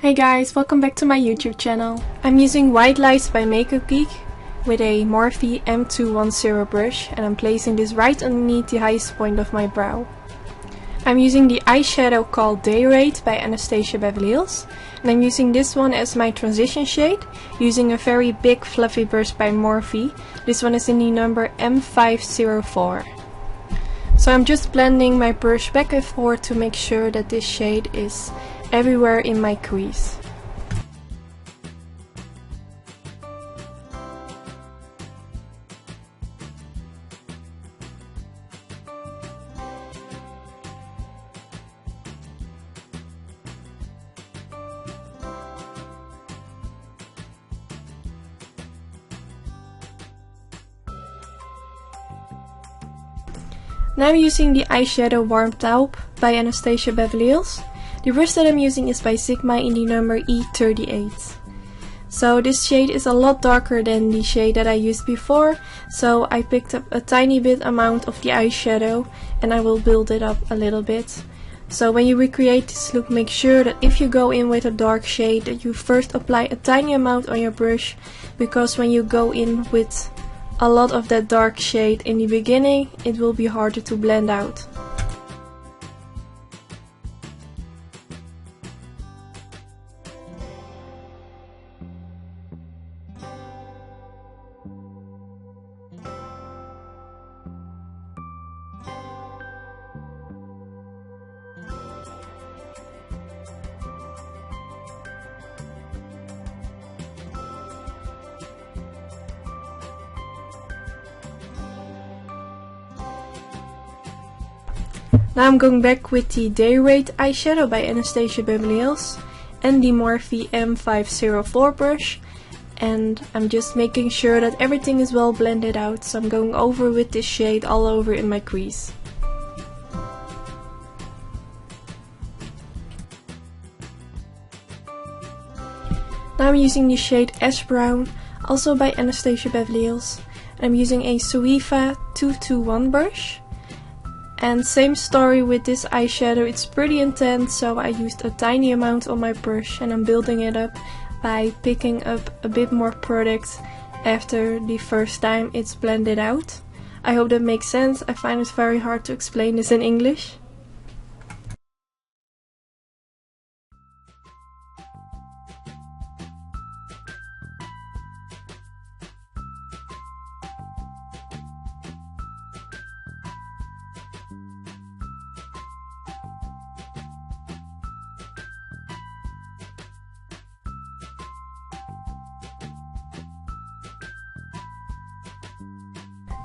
Hey guys, welcome back to my YouTube channel. I'm using White Lights by Makeupgeek with a Morphe M210 brush, and I'm placing this right underneath the highest point of my brow. I'm using the eyeshadow called Day Rate by Anastasia Beverly Hills, and I'm using this one as my transition shade, using a very big fluffy brush by Morphe. This one is in the number M504. So I'm just blending my brush back and forth to make sure that this shade is everywhere in my crease. Now I'm using the eyeshadow Warm Taupe by Anastasia Beverly Hills. The brush that I'm using is by Sigma in the number E38. So this shade is a lot darker than the shade that I used before, so I picked up a tiny bit amount of the eyeshadow and I will build it up a little bit. So when you recreate this look, make sure that if you go in with a dark shade that you first apply a tiny amount on your brush, because when you go in with a lot of that dark shade in the beginning, it will be harder to blend out. Now I'm going back with the Day Rate eyeshadow by Anastasia Beverly Hills and the Morphe M504 brush, and I'm just making sure that everything is well blended out, so I'm going over with this shade all over in my crease. Now I'm using the shade Ash Brown, also by Anastasia Beverly Hills, and I'm using a Suifa 221 brush. And same story with this eyeshadow, it's pretty intense, so I used a tiny amount on my brush and I'm building it up by picking up a bit more product after the first time it's blended out. I hope that makes sense. I find it very hard to explain this in English.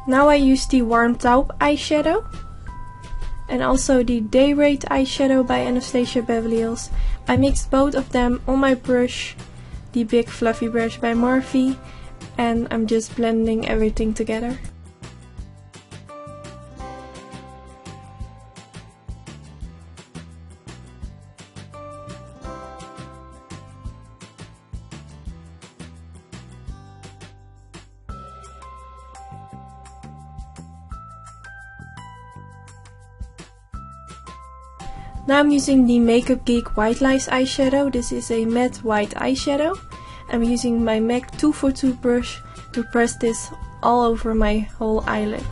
Now I use the Warm Taupe eyeshadow and also the Day Rate eyeshadow by Anastasia Beverly Hills. I mixed both of them on my brush, the big fluffy brush by Morphe, and I'm just blending everything together. Now I'm using the Makeupgeek White Lights eyeshadow. This is a matte white eyeshadow. I'm using my MAC 242 brush to press this all over my whole eyelid.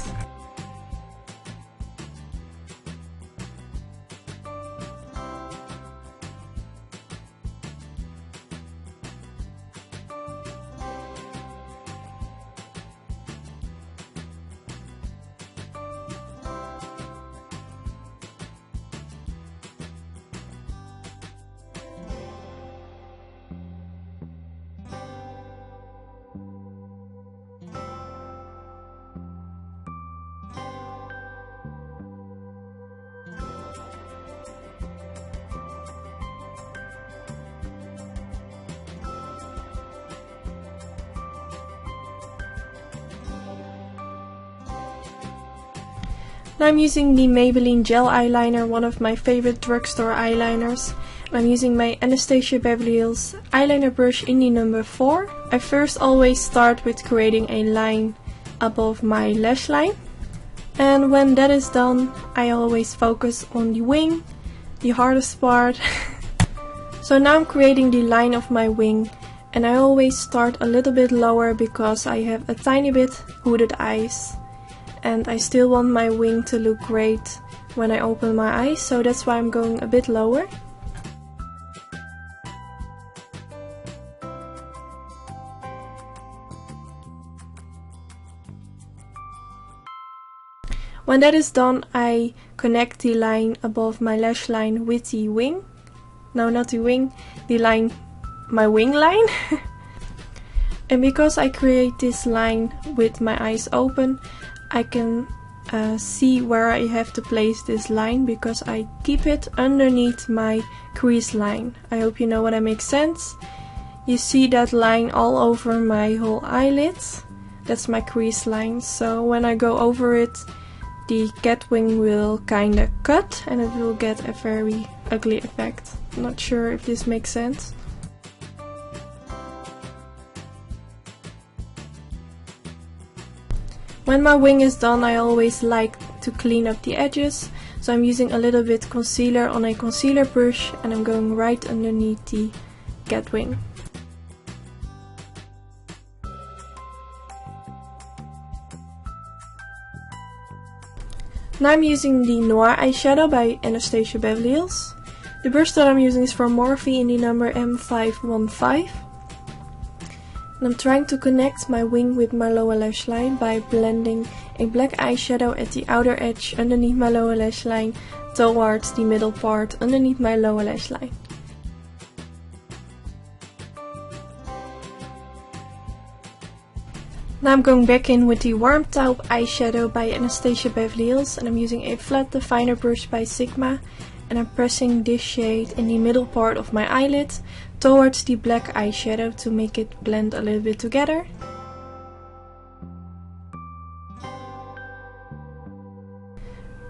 Now I'm using the Maybeline gel eyeliner, one of my favorite drugstore eyeliners. I'm using my Anastasia Beverly Hills eyeliner brush in the number 4. I first always start with creating a line above my lash line. And when that is done, I always focus on the wing, the hardest part. So now I'm creating the line of my wing, and I always start a little bit lower because I have a tiny bit hooded eyes. And I still want my wing to look great when I open my eyes, so that's why I'm going a bit lower. When that is done, I connect the line above my lash line with the wing. No, not the wing, the line, my wing line. And because I create this line with my eyes open, I can see where I have to place this line because I keep it underneath my crease line. I hope you know what I make sense. You see that line all over my whole eyelids. That's my crease line. So when I go over it, the cat wing will kinda cut and it will get a very ugly effect. Not sure if this makes sense. When my wing is done, I always like to clean up the edges, so I'm using a little bit concealer on a concealer brush and I'm going right underneath the cat wing. Now I'm using the Noir eyeshadow by Anastasia Beverly Hills. The brush that I'm using is from Morphe in the number M515. And I'm trying to connect my wing with my lower lash line by blending a black eyeshadow at the outer edge underneath my lower lash line towards the middle part underneath my lower lash line. Now I'm going back in with the Warm Taupe eyeshadow by Anastasia Beverly Hills, and I'm using a flat definer brush by Sigma, and I'm pressing this shade in the middle part of my eyelid towards the black eyeshadow to make it blend a little bit together.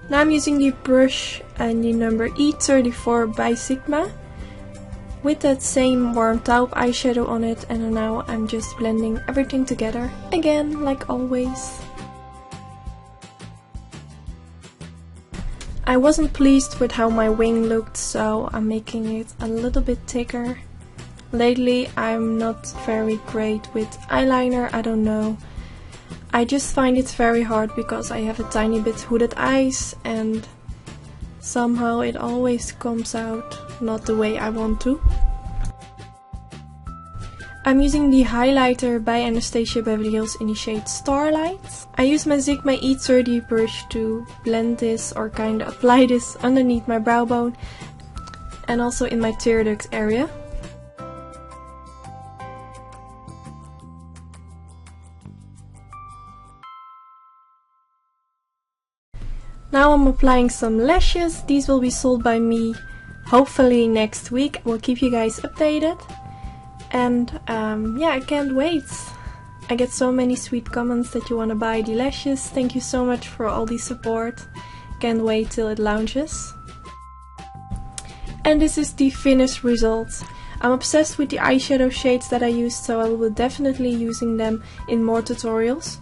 Now I'm using the brush and the number E34 by Sigma with that same Warm Taupe eyeshadow on it, and now I'm just blending everything together again, like always. I wasn't pleased with how my wing looked, so I'm making it a little bit thicker. Lately I'm not very great with eyeliner, I don't know. I just find it very hard because I have a tiny bit hooded eyes and somehow it always comes out not the way I want to. I'm using the highlighter by Anastasia Beverly Hills in the shade Starlight. I use my Sigma E30 brush to blend this or kinda apply this underneath my brow bone and also in my tear duct area. Now I'm applying some lashes. These will be sold by me hopefully next week. I will keep you guys updated. And yeah, I can't wait. I get so many sweet comments that you want to buy the lashes. Thank you so much for all the support. Can't wait till it launches. And this is the finished result. I'm obsessed with the eyeshadow shades that I used, so I will definitely using them in more tutorials.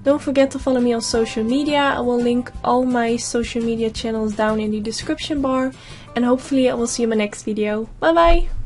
Don't forget to follow me on social media. I will link all my social media channels down in the description bar. And hopefully I will see you in my next video. Bye bye!